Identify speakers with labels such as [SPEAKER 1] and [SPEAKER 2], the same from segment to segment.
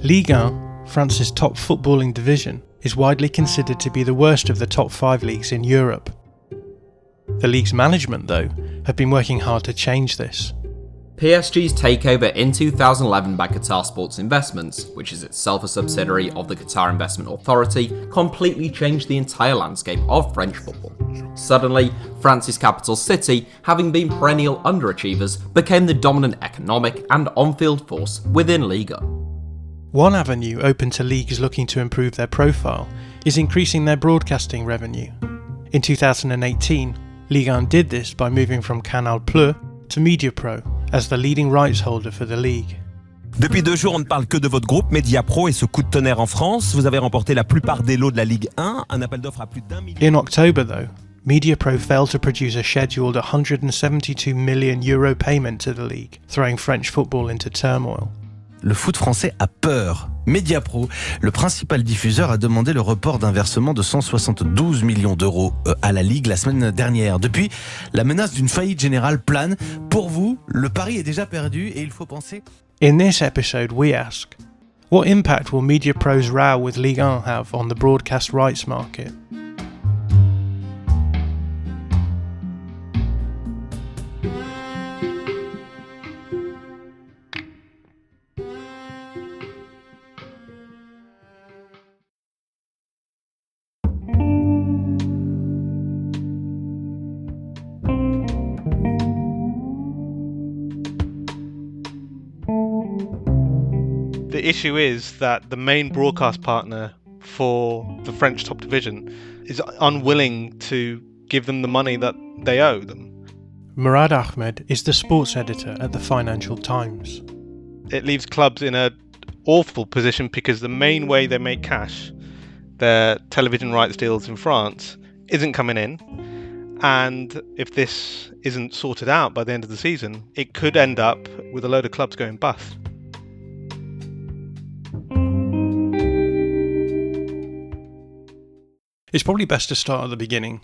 [SPEAKER 1] Ligue 1, France's top footballing division, is widely considered to be the worst of the top 5 leagues in Europe. The league's management, though, have been working hard to change this.
[SPEAKER 2] PSG's takeover in 2011 by Qatar Sports Investments, which is itself a subsidiary of the Qatar Investment Authority, completely changed the entire landscape of French football. Suddenly, France's capital city, having been perennial underachievers, became the dominant economic and on-field force within Ligue.
[SPEAKER 1] One avenue open to leagues looking to improve their profile is increasing their broadcasting revenue. In 2018, Ligue 1 did this by moving from Canal to Mediapro as the leading rights holder for the league.
[SPEAKER 3] Depuis 2 jours, on ne parle que de votre groupe Mediapro et ce coup de tonnerre en France. Vous avez remporté la plupart des lots de la Ligue 1, un appel d'offres à plus d'1 million.
[SPEAKER 1] In October, though, Mediapro failed to produce a scheduled €172 million payment to the league, throwing French football into turmoil.
[SPEAKER 4] Le foot français a peur. Mediapro, le principal diffuseur, a demandé le report d'un versement de 172 millions d'euros à la Ligue la semaine dernière. Depuis, la menace d'une faillite générale plane. Pour vous, le pari est déjà perdu et il faut penser...
[SPEAKER 1] In this episode, we ask, what impact will Mediapro's row with Ligue 1 have on the broadcast rights market?
[SPEAKER 5] The issue is that the main broadcast partner for the French top division is unwilling to give them the money that they owe them.
[SPEAKER 1] Murad Ahmed is the sports editor at the Financial Times.
[SPEAKER 5] It leaves clubs in an awful position because the main way they make cash, their television rights deals in France, isn't coming in. And if this isn't sorted out by the end of the season, it could end up with a load of clubs going bust.
[SPEAKER 1] It's probably best to start at the beginning.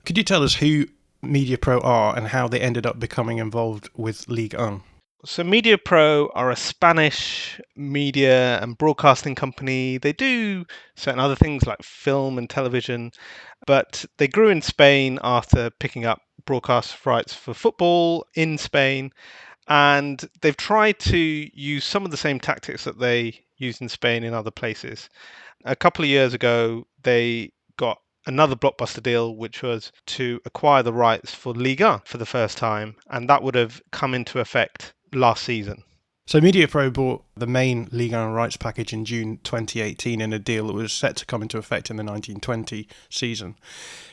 [SPEAKER 1] Could you tell us who Mediapro are and how they ended up becoming involved with Ligue 1?
[SPEAKER 5] So Mediapro are a Spanish media and broadcasting company. They do certain other things like film and television, but they grew in Spain after picking up broadcast rights for football in Spain. And they've tried to use some of the same tactics that they used in Spain in other places. A couple of years ago, they got another blockbuster deal, which was to acquire the rights for Ligue 1 for the first time, and that would have come into effect last season.
[SPEAKER 1] So Mediapro bought the main Ligue 1 rights package in June 2018 in a deal that was set to come into effect in the 1920 season.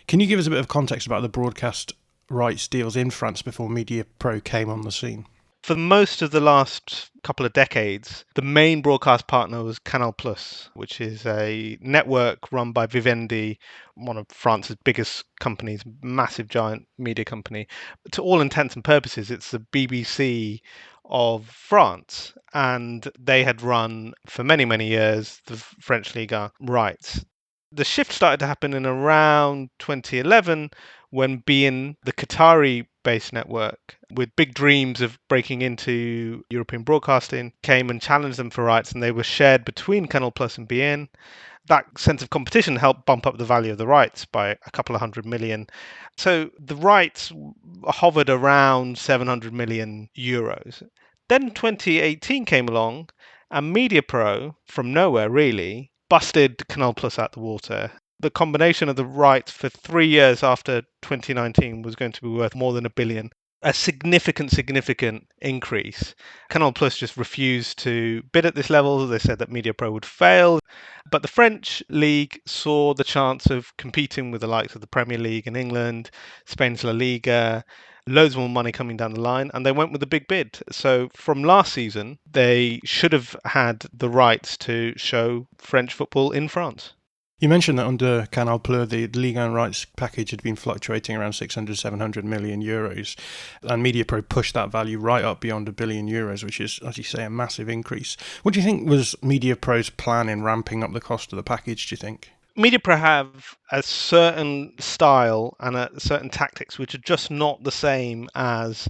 [SPEAKER 1] Can you give us a bit of context about the broadcast rights deals in France before Mediapro came on the scene?
[SPEAKER 5] For most of the last couple of decades, the main broadcast partner was Canal+, which is a network run by Vivendi, one of France's biggest companies, massive giant media company. To all intents and purposes, it's the BBC of France, and they had run for many, many years the French Ligue rights. The shift started to happen in around 2011 when beIN, the Qatari-based network, with big dreams of breaking into European broadcasting, came and challenged them for rights, and they were shared between Canal+ and beIN. That sense of competition helped bump up the value of the rights by a couple of €100 million. So the rights hovered around €700 million. Then 2018 came along, and Mediapro, from nowhere really, busted Canal+ out the water. The combination of the rights for 3 years after 2019 was going to be worth more than $1 billion. A significant increase. Canal+ just refused to bid at this level. They said that Mediapro would fail. But the French league saw the chance of competing with the likes of the Premier League in England, Spain's La Liga, loads more money coming down the line, and they went with a big bid. So from last season, they should have had the rights to show French football in France.
[SPEAKER 1] You mentioned that under Canal+, the Ligue 1 rights package had been fluctuating around 600-700 million euros, and Mediapro pushed that value right up beyond €1 billion, which is, as you say, a massive increase. What do you think was Mediapro's plan in ramping up the cost of the package, do you think?
[SPEAKER 5] Mediapro have a certain style and a certain tactics which are just not the same as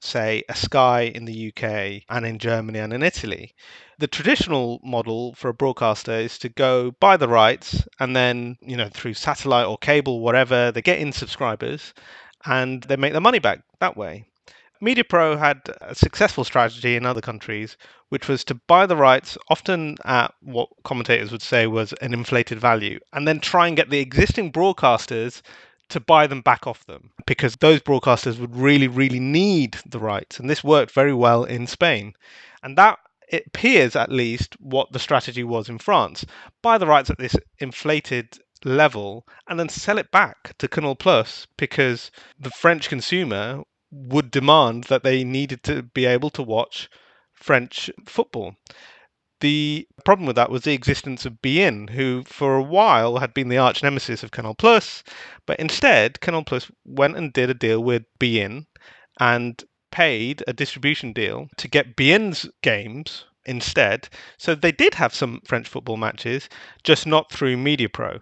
[SPEAKER 5] say, a Sky in the UK and in Germany and in Italy. The traditional model for a broadcaster is to go buy the rights and then, through satellite or cable, whatever, they get in subscribers and they make their money back that way. Mediapro had a successful strategy in other countries, which was to buy the rights, often at what commentators would say was an inflated value, and then try and get the existing broadcasters to buy them back off them, because those broadcasters would really, really need the rights. And this worked very well in Spain. And that, it appears at least, what the strategy was in France. Buy the rights at this inflated level and then sell it back to Canal Plus, because the French consumer would demand that they needed to be able to watch French football. The problem with that was the existence of beIN, who for a while had been the arch nemesis of Canal Plus, but instead Canal Plus went and did a deal with beIN and paid a distribution deal to get beIN's games instead. So they did have some French football matches, just not through Mediapro.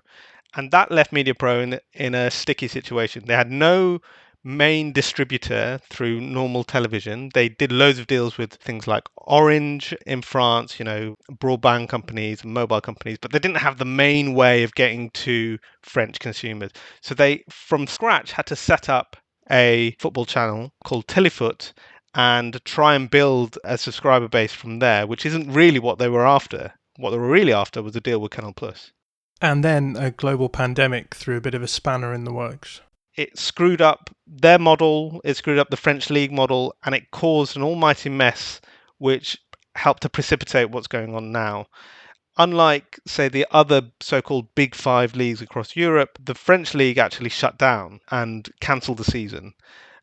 [SPEAKER 5] And that left Mediapro in a sticky situation. They had no main distributor through normal television. They did loads of deals with things like Orange in France, broadband companies, mobile companies, but they didn't have the main way of getting to French consumers. So they, from scratch, had to set up a football channel called Téléfoot and try and build a subscriber base from there, which isn't really what they were after. What they were really after was a deal with Canal+.
[SPEAKER 1] And then a global pandemic threw a bit of a spanner in the works.
[SPEAKER 5] It screwed up their model, it screwed up the French League model, and it caused an almighty mess which helped to precipitate what's going on now. Unlike, say, the other so-called Big Five leagues across Europe, the French League actually shut down and cancelled the season.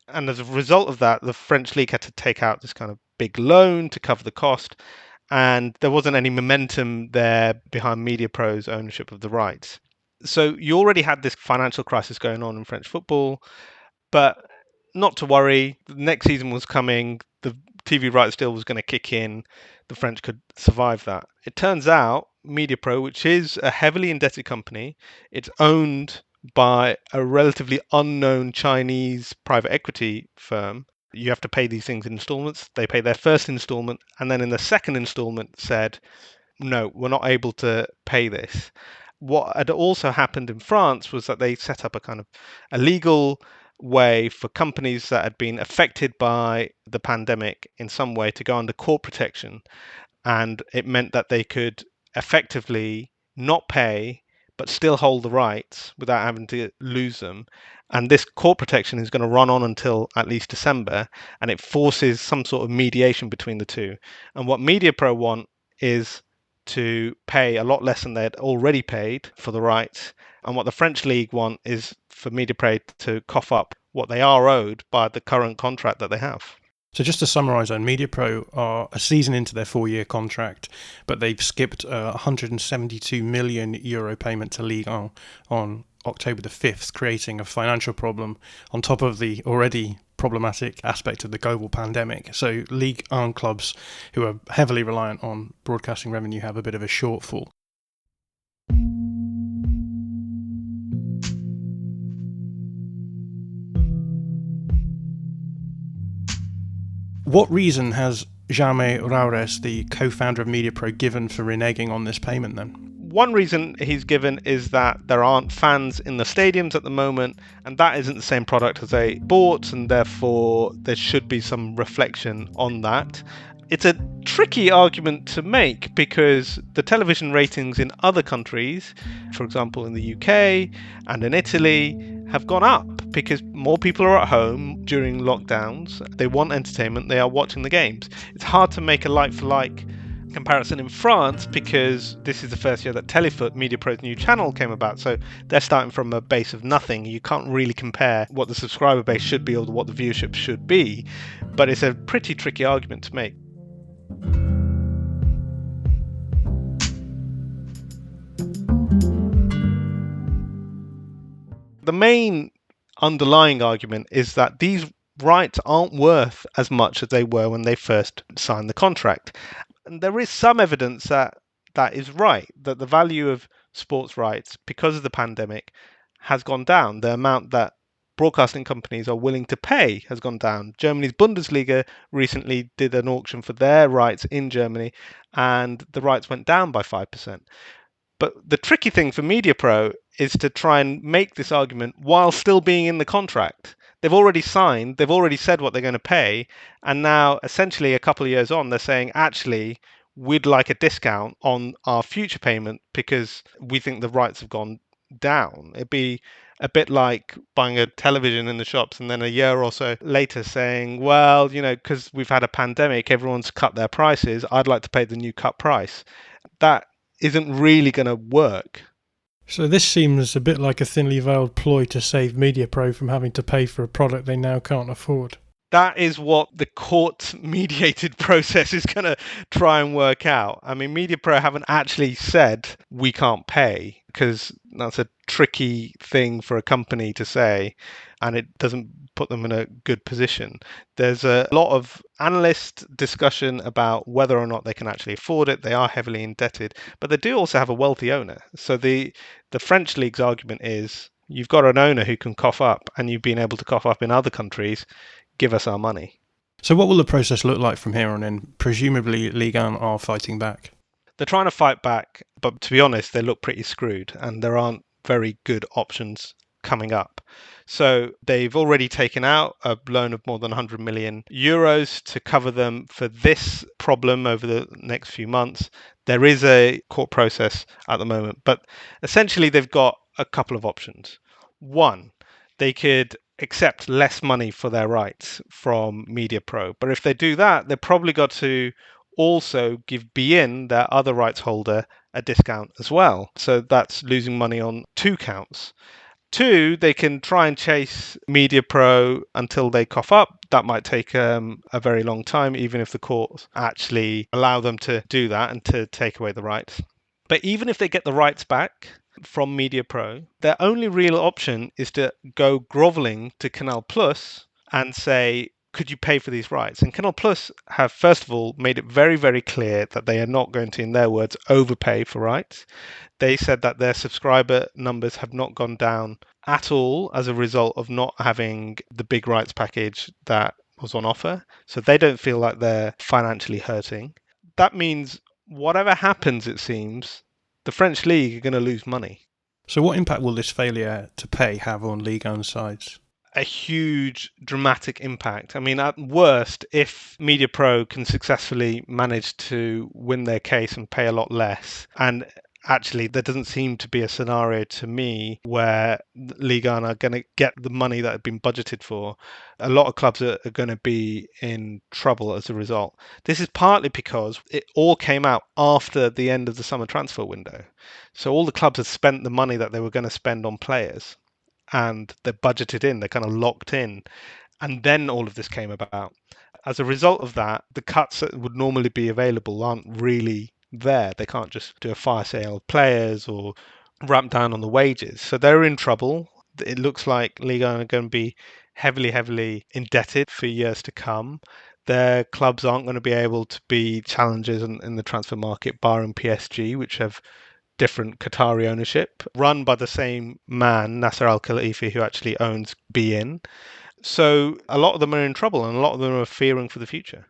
[SPEAKER 5] And as a result of that, the French League had to take out this kind of big loan to cover the cost, and there wasn't any momentum there behind Mediapro's ownership of the rights. So you already had this financial crisis going on in French football, but not to worry. The next season was coming. The TV rights deal was going to kick in. The French could survive that. It turns out Mediapro, which is a heavily indebted company, it's owned by a relatively unknown Chinese private equity firm. You have to pay these things in installments. They pay their first installment, and then in the second installment said, no, we're not able to pay this. What had also happened in France was that they set up a kind of a legal way for companies that had been affected by the pandemic in some way to go under court protection. And it meant that they could effectively not pay, but still hold the rights without having to lose them. And this court protection is going to run on until at least December, and it forces some sort of mediation between the two. And what Mediapro want is to pay a lot less than they'd already paid for the rights. And what the French League want is for Mediapro to cough up what they are owed by the current contract that they have.
[SPEAKER 1] So just to summarise then, Mediapro are a season into their 4-year contract, but they've skipped a €172 million payment to Ligue on October the 5th, creating a financial problem on top of the already problematic aspect of the global pandemic. So Ligue 1 clubs who are heavily reliant on broadcasting revenue have a bit of a shortfall. What reason has Jaime Raures, the co-founder of Mediapro, given for reneging on this payment then?
[SPEAKER 5] One reason he's given is that there aren't fans in the stadiums at the moment, and that isn't the same product as they bought, and therefore there should be some reflection on that. It's a tricky argument to make because the television ratings in other countries, for example in the UK and in Italy, have gone up because more people are at home during lockdowns. They want entertainment, they are watching the games. It's hard to make a like-for-like comparison in France because this is the first year that Téléfoot, Mediapro's new channel, came about. So they're starting from a base of nothing. You can't really compare what the subscriber base should be or what the viewership should be. But it's a pretty tricky argument to make. The main underlying argument is that these rights aren't worth as much as they were when they first signed the contract. And there is some evidence that that is right, that the value of sports rights, because of the pandemic, has gone down. The amount that broadcasting companies are willing to pay has gone down. Germany's Bundesliga recently did an auction for their rights in Germany, and the rights went down by 5%. But the tricky thing for Mediapro is to try and make this argument while still being in the contract. They've already signed, they've already said what they're going to pay, and now essentially a couple of years on, they're saying, actually, we'd like a discount on our future payment because we think the rights have gone down. It'd be a bit like buying a television in the shops and then a year or so later saying, well, because we've had a pandemic, everyone's cut their prices. I'd like to pay the new cut price. That isn't really going to work.
[SPEAKER 1] So this seems a bit like a thinly veiled ploy to save Mediapro from having to pay for a product they now can't afford.
[SPEAKER 5] That is what the court-mediated process is going to try and work out. I mean, Mediapro haven't actually said we can't pay, because that's a tricky thing for a company to say, and it doesn't put them in a good position. There's a lot of analyst discussion about whether or not they can actually afford it. They are heavily indebted, but they do also have a wealthy owner. So the French league's argument is, you've got an owner who can cough up, and you've been able to cough up in other countries. Give us our money.
[SPEAKER 1] So what will the process look like from here on in? Presumably Ligue 1 are fighting back.
[SPEAKER 5] They're trying to fight back, but to be honest, they look pretty screwed, and there aren't very good options coming up. So they've already taken out a loan of more than 100 million euros to cover them for this problem over the next few months. There is a court process at the moment, but essentially they've got a couple of options. One, they could accept less money for their rights from Mediapro. But if they do that, they've probably got to also give beIN, their other rights holder, a discount as well. So that's losing money on two counts. Two, they can try and chase Mediapro until they cough up. That might take a very long time, even if the courts actually allow them to do that and to take away the rights. But even if they get the rights back from Mediapro, their only real option is to go groveling to Canal Plus and say, could you pay for these rights? And Canal Plus have, first of all, made it very, very clear that they are not going to, in their words, overpay for rights. They said that their subscriber numbers have not gone down at all as a result of not having the big rights package that was on offer. So they don't feel like they're financially hurting. That means whatever happens, it seems, the French league are going to lose money.
[SPEAKER 1] So what impact will this failure to pay have on Ligue 1 sides?
[SPEAKER 5] A huge dramatic impact. I mean, at worst, if Mediapro can successfully manage to win their case and pay a lot less, and actually there doesn't seem to be a scenario to me where Ligue 1 are going to get the money that had been budgeted for. A lot of clubs are going to be in trouble as a result. This is partly because it all came out after the end of the summer transfer window. So all the clubs had spent the money that they were going to spend on players, and they're budgeted in, they're kind of locked in. And then all of this came about. As a result of that, the cuts that would normally be available aren't really there. They can't just do a fire sale of players or ramp down on the wages. So they're in trouble. It looks like Ligue 1 are going to be heavily indebted for years to come. Their clubs aren't going to be able to be challengers in the transfer market, barring PSG, which have different Qatari ownership, run by the same man, Nasser Al-Khelaifi, who actually owns beIN. So a lot of them are in trouble, and a lot of them are fearing for the future.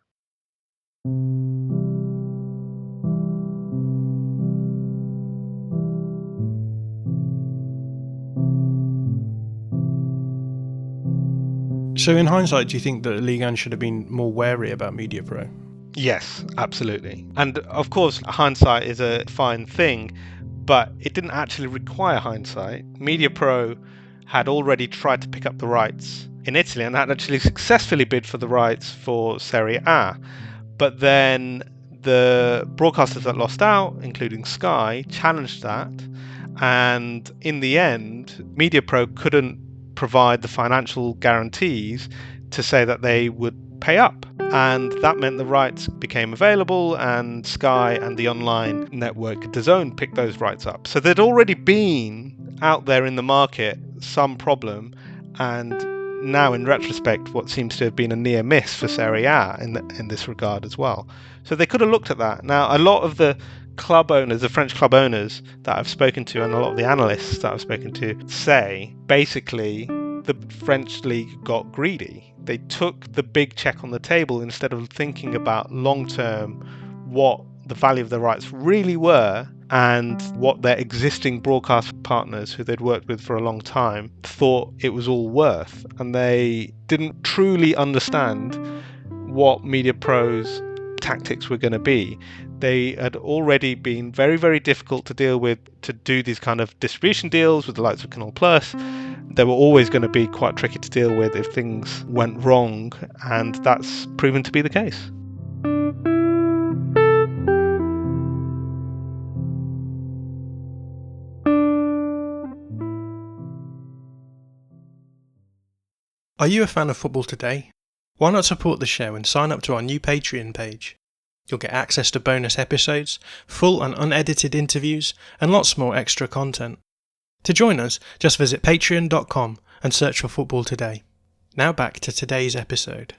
[SPEAKER 1] So in hindsight, do you think that Ligue 1 should have been more wary about Mediapro?
[SPEAKER 5] Yes, absolutely. And of course, hindsight is a fine thing, but it didn't actually require hindsight. Mediapro had already tried to pick up the rights in Italy and had actually successfully bid for the rights for Serie A. But then the broadcasters that lost out, including Sky, challenged that. And in the end, Mediapro couldn't provide the financial guarantees to say that they would pay up. And that meant the rights became available, and Sky and the online network DAZN picked those rights up. So there'd already been out there in the market some problem, and now in retrospect what seems to have been a near miss for Serie A in this regard as well. So they could have looked at that. Now a lot of the club owners, the French club owners that I've spoken to, and a lot of the analysts that I've spoken to say basically the French league got greedy. They took the big check on the table instead of thinking about long-term what the value of their rights really were and what their existing broadcast partners who they'd worked with for a long time thought it was all worth. And they didn't truly understand what Mediapro's tactics were going to be. They had already been very, very difficult to deal with, to do these kind of distribution deals with the likes of Canal Plus. They were always going to be quite tricky to deal with if things went wrong, and that's proven to be the case.
[SPEAKER 1] Are you a fan of Football Today? Why not support the show and sign up to our new Patreon page? You'll get access to bonus episodes, full and unedited interviews, and lots more extra content. To join us, just visit patreon.com and search for Football Today. Now back to today's episode.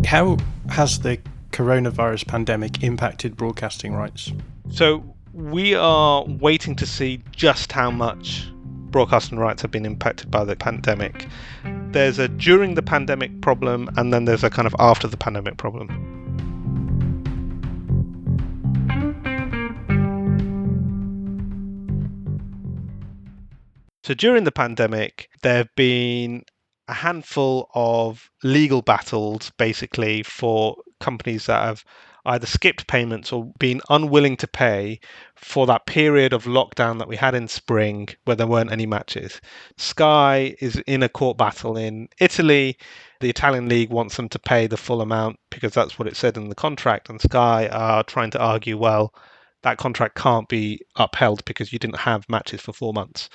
[SPEAKER 1] How has the coronavirus pandemic impacted broadcasting rights?
[SPEAKER 5] So we are waiting to see just how much broadcasting rights have been impacted by the pandemic. There's a during the pandemic problem, and then there's a kind of after the pandemic problem. So during the pandemic, there have been a handful of legal battles, basically, for companies that have either skipped payments or been unwilling to pay for that period of lockdown that we had in spring where there weren't any matches. Sky is in a court battle in Italy. The Italian league wants them to pay the full amount because that's what it said in the contract, and Sky are trying to argue, well, that contract can't be upheld because you didn't have matches for 4 months.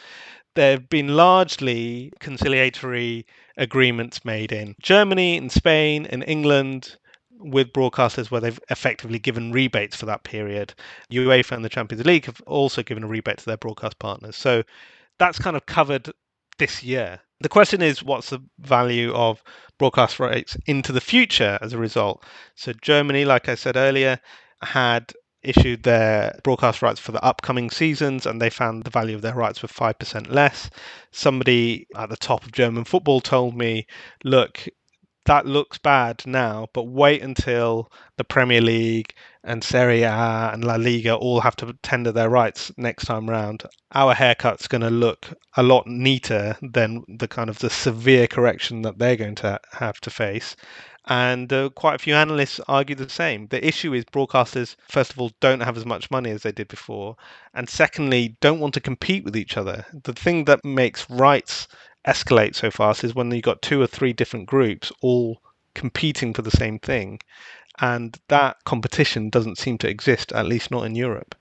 [SPEAKER 5] There have been largely conciliatory agreements made in Germany, in Spain, in England, with broadcasters where they've effectively given rebates for that period. UEFA and the Champions League have also given a rebate to their broadcast partners. So that's kind of covered this year. The question is, what's the value of broadcast rights into the future as a result? So Germany, like I said earlier, had issued their broadcast rights for the upcoming seasons, and they found the value of their rights were 5% less. Somebody at the top of German football told me, look, that looks bad now, but wait until the Premier League and Serie A and La Liga all have to tender their rights next time round. Our haircut's going to look a lot neater than the kind of the severe correction that they're going to have to face. And quite a few analysts argue the same. The issue is broadcasters, first of all, don't have as much money as they did before, and secondly, don't want to compete with each other. The thing that makes rights escalate so fast is when you've got 2 or 3 different groups all competing for the same thing, and that competition doesn't seem to exist, at least not in Europe.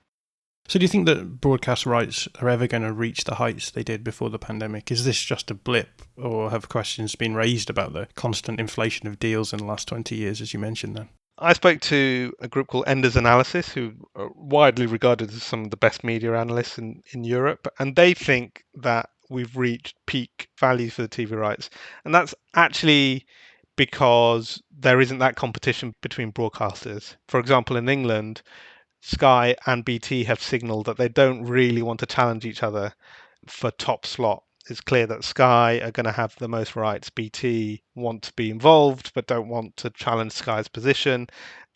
[SPEAKER 1] So do you think that broadcast rights are ever going to reach the heights they did before the pandemic? Is this just a blip, or have questions been raised about the constant inflation of deals in the last 20 years, as you mentioned then?
[SPEAKER 5] I spoke to a group called Enders Analysis, who are widely regarded as some of the best media analysts in Europe, and they think that we've reached peak value for the TV rights. And that's actually because there isn't that competition between broadcasters. For example, in England, Sky and BT have signalled that they don't really want to challenge each other for top slot. It's clear that Sky are going to have the most rights. BT want to be involved but don't want to challenge Sky's position.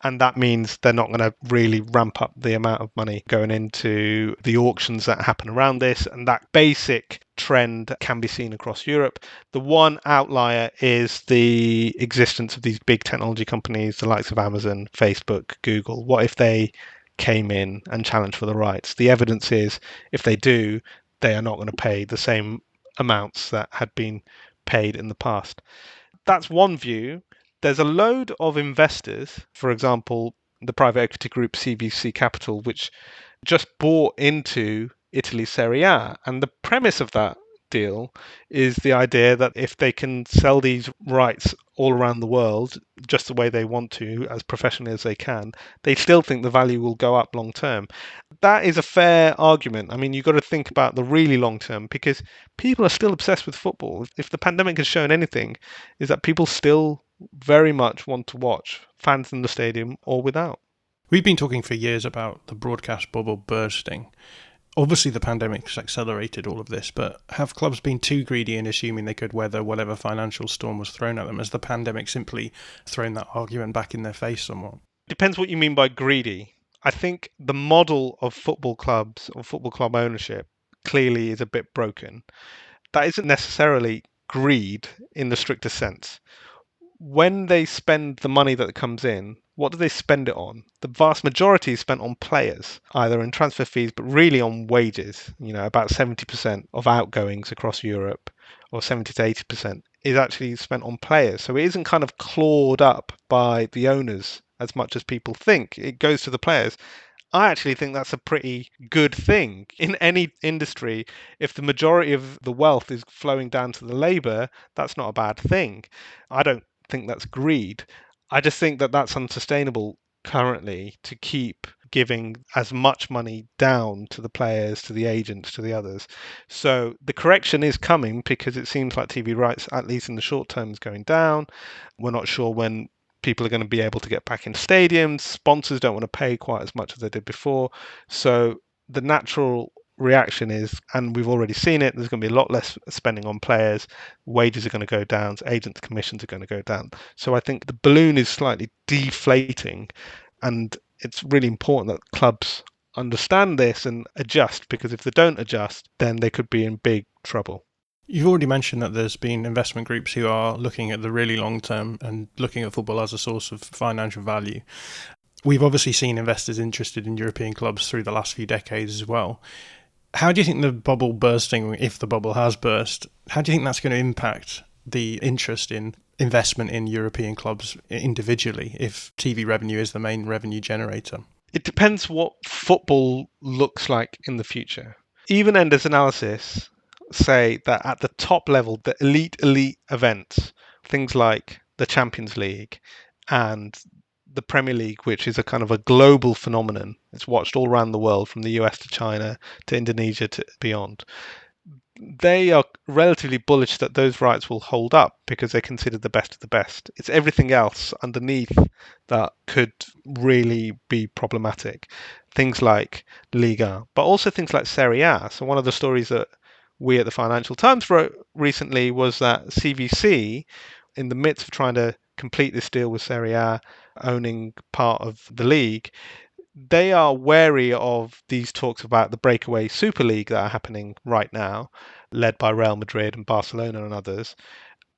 [SPEAKER 5] And that means they're not going to really ramp up the amount of money going into the auctions that happen around this. And that basic trend can be seen across Europe. The one outlier is the existence of these big technology companies, the likes of Amazon, Facebook, Google. What if they came in and challenged for the rights? The evidence is if they do, they are not going to pay the same amounts that had been paid in the past. That's one view. There's a load of investors, for example, the private equity group CVC Capital, which just bought into Italy's Serie A. And the premise of that deal is the idea that if they can sell these rights all around the world just the way they want to, as professionally as they can, they still think the value will go up long term. That is a fair argument. I mean, you've got to think about the really long term, because people are still obsessed with football. If the pandemic has shown anything, is that people still very much want to watch, fans in the stadium or without.
[SPEAKER 1] We've been talking for years about the broadcast bubble bursting. Obviously, the pandemic's accelerated all of this, but have clubs been too greedy in assuming they could weather whatever financial storm was thrown at them? Has the pandemic simply thrown that argument back in their face somewhat?
[SPEAKER 5] Depends what you mean by greedy. I think the model of football clubs or football club ownership clearly is a bit broken. That isn't necessarily greed in the strictest sense. When they spend the money that comes in, what do they spend it on? The vast majority is spent on players, either in transfer fees, but really on wages. About 70% of outgoings across Europe, or 70 to 80%, is actually spent on players. So it isn't kind of clawed up by the owners as much as people think. It goes to the players. I actually think that's a pretty good thing. In any industry, if the majority of the wealth is flowing down to the labor, that's not a bad thing. I don't think that's greed. I just think that that's unsustainable currently to keep giving as much money down to the players, to the agents, to the others. So the correction is coming because it seems like TV rights, at least in the short term, is going down. We're not sure when people are going to be able to get back in stadiums. Sponsors don't want to pay quite as much as they did before. So the natural reaction is, and we've already seen it, there's going to be a lot less spending on players. Wages are going to go down. Agents' commissions are going to go down. So I think the balloon is slightly deflating, and it's really important that clubs understand this and adjust, because if they don't adjust, then they could be in big trouble.
[SPEAKER 1] You've already mentioned that there's been investment groups who are looking at the really long term and looking at football as a source of financial value. We've obviously seen investors interested in European clubs through the last few decades as well. How do you think the bubble bursting, if the bubble has burst, how do you think that's going to impact the interest in investment in European clubs individually if TV revenue is the main revenue generator?
[SPEAKER 5] It depends what football looks like in the future. Even Ender's analysis say that at the top level, the elite events, things like the Champions League and the Premier League, which is a kind of a global phenomenon. It's watched all around the world, from the US to China to Indonesia to beyond. They are relatively bullish that those rights will hold up because they're considered the best of the best. It's everything else underneath that could really be problematic. Things like Ligue, but also things like Serie A. So one of the stories that we at the Financial Times wrote recently was that CVC, in the midst of trying to complete this deal with Serie A, owning part of the league, they are wary of these talks about the breakaway Super League that are happening right now, led by Real Madrid and Barcelona and others,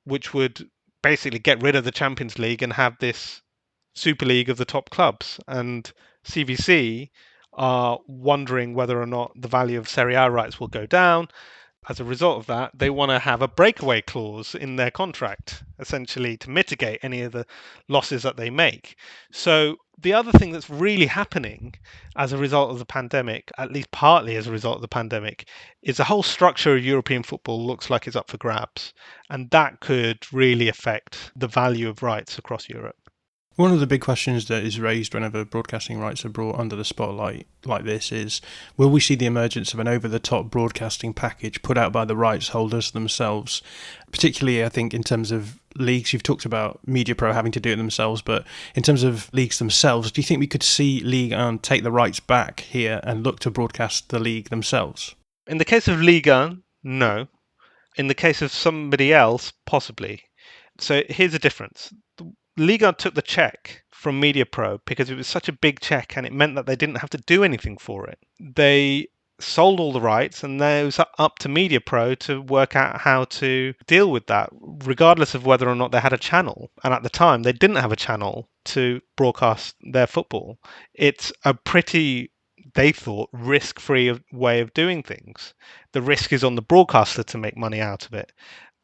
[SPEAKER 5] which would basically get rid of the Champions League and have this Super League of the top clubs. And CVC are wondering whether or not the value of Serie A rights will go down. As a result of that, they want to have a breakaway clause in their contract, essentially to mitigate any of the losses that they make. So the other thing that's really happening as a result of the pandemic, at least partly as a result of the pandemic, is the whole structure of European football looks like it's up for grabs. And that could really affect the value of rights across Europe.
[SPEAKER 1] One of the big questions that is raised whenever broadcasting rights are brought under the spotlight like this is, will we see the emergence of an over-the-top broadcasting package put out by the rights holders themselves? Particularly, I think, in terms of leagues. You've talked about Mediapro having to do it themselves, but in terms of leagues themselves, do you think we could see Ligue take the rights back here and look to broadcast the league themselves?
[SPEAKER 5] In the case of Ligue, no. In the case of somebody else, possibly. So here's the difference. Ligue took the check from Mediapro because it was such a big check and it meant that they didn't have to do anything for it. They sold all the rights and then it was up to Mediapro to work out how to deal with that, regardless of whether or not they had a channel. And at the time, they didn't have a channel to broadcast their football. It's a pretty, they thought, risk-free way of doing things. The risk is on the broadcaster to make money out of it.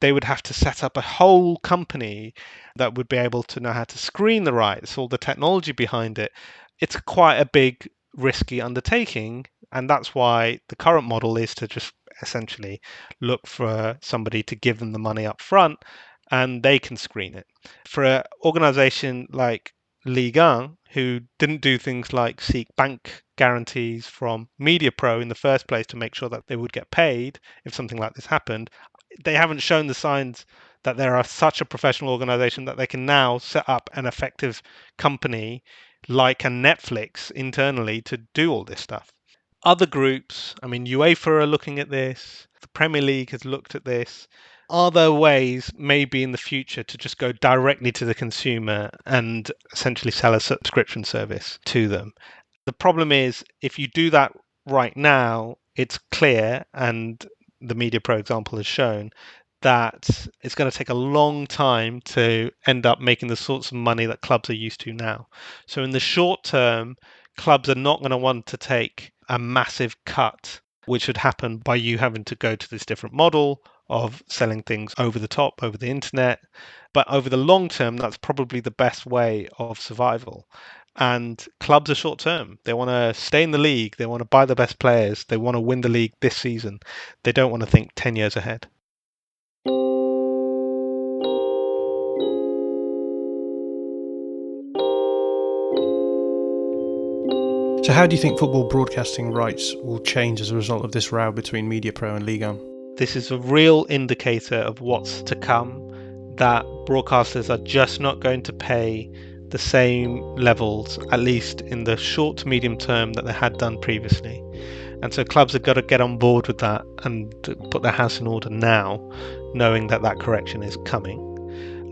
[SPEAKER 5] They would have to set up a whole company that would be able to know how to screen the rights, all the technology behind it. It's quite a big, risky undertaking, and that's why the current model is to just essentially look for somebody to give them the money up front, and they can screen it. For an organization like Ligue 1, who didn't do things like seek bank guarantees from Mediapro in the first place to make sure that they would get paid if something like this happened, they haven't shown the signs that they are such a professional organization that they can now set up an effective company like a Netflix internally to do all this stuff. Other groups, I mean, UEFA are looking at this, the Premier League has looked at this. Are there ways maybe in the future to just go directly to the consumer and essentially sell a subscription service to them? The problem is, if you do that right now, it's clear, and the Mediapro example has shown, that it's going to take a long time to end up making the sorts of money that clubs are used to now. So in the short term, clubs are not going to want to take a massive cut, which would happen by you having to go to this different model of selling things over the top, over the internet. But over the long term, that's probably the best way of survival. And clubs are short term. They want to stay in the league. They want to buy the best players. They want to win the league this season. They don't want to think 10 years ahead.
[SPEAKER 1] So how do you think football broadcasting rights will change as a result of this row between Mediapro and Ligue?
[SPEAKER 5] This is a real indicator of what's to come, that broadcasters are just not going to pay the same levels, at least in the short to medium term, that they had done previously. And so clubs have got to get on board with that and put their house in order now, knowing that that correction is coming.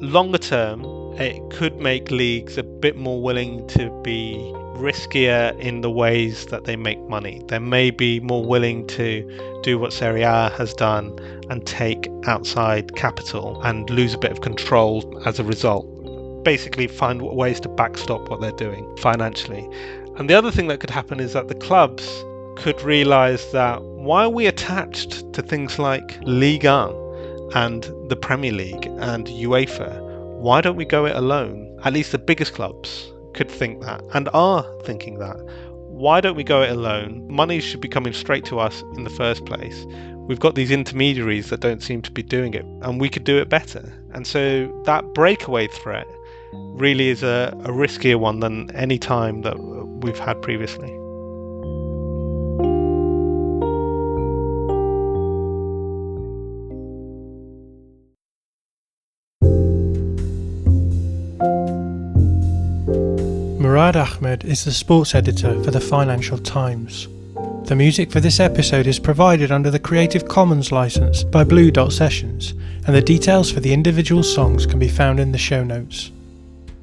[SPEAKER 5] Longer term, it could make leagues a bit more willing to be riskier in the ways that they make money. They may be more willing to do what Serie A has done and take outside capital and lose a bit of control as a result. Basically find ways to backstop what they're doing financially. And the other thing that could happen is that the clubs could realise that why are we attached to things like Ligue 1 and the Premier League and UEFA? Why don't we go it alone? At least the biggest clubs could think that and are thinking that. Why don't we go it alone? Money should be coming straight to us in the first place. We've got these intermediaries that don't seem to be doing it, and we could do it better. And so that breakaway threat really is a riskier one than any time that we've had previously.
[SPEAKER 1] Murad Ahmed is the sports editor for the Financial Times. The music for this episode is provided under the Creative Commons license by Blue Dot Sessions, and the details for the individual songs can be found in the show notes.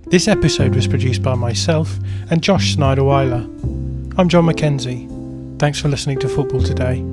[SPEAKER 1] This episode was produced by myself and Josh Snyder-Weiler. I'm John Mackenzie. Thanks for listening to Football Today.